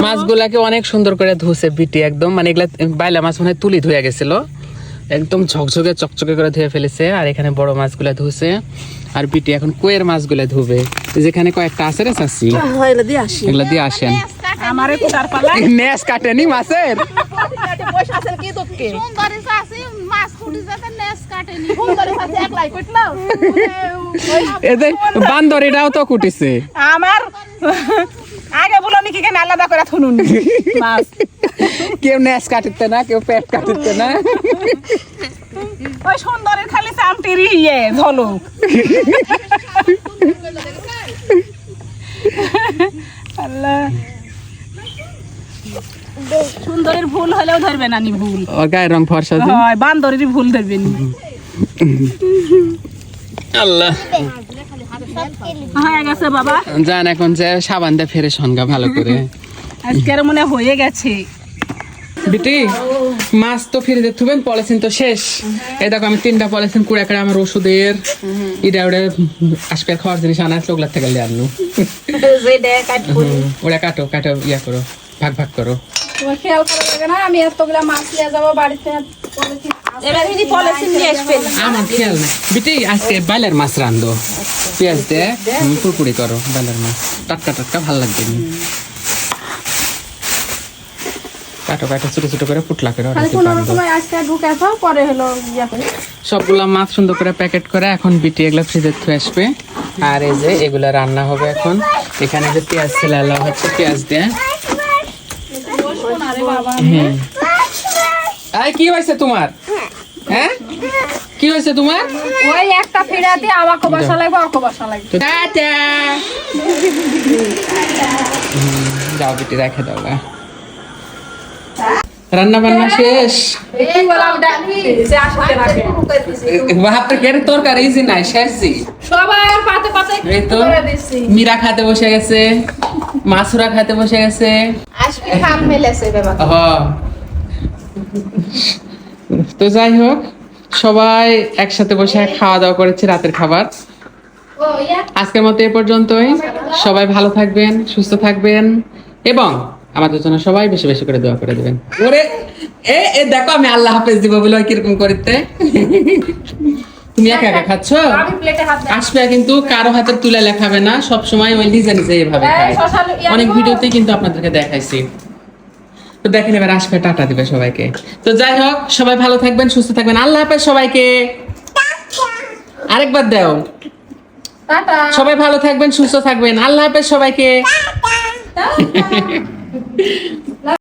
মাছগুলাকে অনেক সুন্দর করে ধুছে বিটি একদম, মানে এগুলা বাইলা মাছ মনে হয় তুলি ধুয়ে গেছিল, একদম ঝকঝকে চকচকে করে ধুয়ে ফেলেছে। আর এখানে বড় মাছগুলা ধুছে, আর বিটি এখন কোয়ের মাছগুলা ধুবে, যেখানে কয়েকটা আছে রে চাচি, এগুলা দিয়ে আসেন। আমারে কুটার পালা নেস কাটেনি মাছের, পয়সা আছে কি তোকে সুন্দরী চাচি মাছ কুটি যাতে নেস কাটেনি সুন্দরী আছে একলাই কইতলাও এদের বান্দরেটাও তো কুটিছে। আমার আগে বলো নি কি কেন আলাদা করে থুনুন মাছ কেউ নেস কাটিতে না, কেউ পেট কাটিতে না। ওই সুন্দরের খালি চামটির ইয়ে ঝলক আল্লাহ সুন্দরের ভুল হলেও ধরবে না নি ভুল, ওর গায়ের রং ফর্সা যে। হয় বান্দরেরই ভুল ধরবে নি। আল্লাহ হয়ে গেছে বাবা, জান এখন যে সাবান দিয়ে ফেরে সনগা ভালো করে। আজকের মনে হয়ে গেছে। বিটি মাছ তো ফিরে দিতে হবেন, পলিথিন তো শেষ। এই দেখো আমি 3টা পলিথিন কুড়ে করে আমার ওষুধের ইটা ওটা আজকের খাওয়ার জিনিস আনা আছে, ওগুলার থেকে লিয়ে আনলো। ওরা কাটো কাটো ইয়া করো, ভাগ ভাগ করো। তোমার খেয়াল করা লাগে না আমি এতগুলা মাছ নিয়ে যাবো বাড়িতে এবার ইনি পলিথিন নিয়ে আসবেন। আমার খেয়াল নাই বিটি, আজকে বাইলার মাছ রান্ধো, পেঁয়াজ দিয়ে পুরপুরি করো। বাইলার মাছ টাটকা টাটকা ভালো লাগবে। কাটো কাটো ছোট ছোট করে পুটলা করে ওরা দিয়ে বাঁধো। সময় আজকে ঢুকে যাও পরে হলো ইয়া করে সবগুলা মাছ সুন্দর করে প্যাকেট করে এখন বিটি এগুলা ফ্রিজে থুয়ে আসবে। আর এই যে এগুলা রান্না হবে এখন। এখানে যে পেঁয়াজ ছেলালা হচ্ছে, পেঁয়াজ দিয়ে। হুম। আয় কি হয়েছে তোমার? হ্যাঁ কি হয়েছে তোমার? ওই একটা ফিরাতে আমাকে বসা লাগবে আমাকে বসা লাগবে টাটা। যাও বিটি রেখে দাও গা। রান্না বান্না শেষ। এই বললাম ডাকি সে আসতে রাখে ভাবতে কেন তরকারি ইজি নাই, শেষই। সবাই আর পাতে পাতে এই তো করে দিছি মীরা খাতে বসে গেছে, মাছুরা খাতে বসে গেছে। আজকে খাম মেলেছে বাবা হ তো যাই হোক, সবাই একসাথে বসে খাওয়া দাওয়া করেছে রাতের খাবার। ও ইয়া আজকের মতো এ পর্যন্তই। সবাই ভালো থাকবেন, সুস্থ থাকবেন এবং আমাদের জন্য সবাই বেশি বেশি করে দোয়া করে দিবেন। ওরে এ দেখো আমি আল্লাহ হাফেজ দিব বলে কিরকম করতে। তুমি একা একা খাচ্ছ? আমি প্লেটে হাত দেব আসবে কিন্তু কারো হাতে তুলে লেখাবে না, সব সময় ওই নিজে নিজে এভাবে খায়। অনেক ভিডিওতে কিন্তু আপনাদেরকে দেখাইছি। তো দেখেন এবার আসবে টাটা দিবে সবাইকে। তো যাই হোক, সবাই ভালো থাকবেন, সুস্থ থাকবেন। আল্লাহ হাফেজ সবাইকে। আরেকবার দাও। টাটা সবাই ভালো থাকবেন, সুস্থ থাকবেন। আল্লাহ হাফেজ সবাইকে।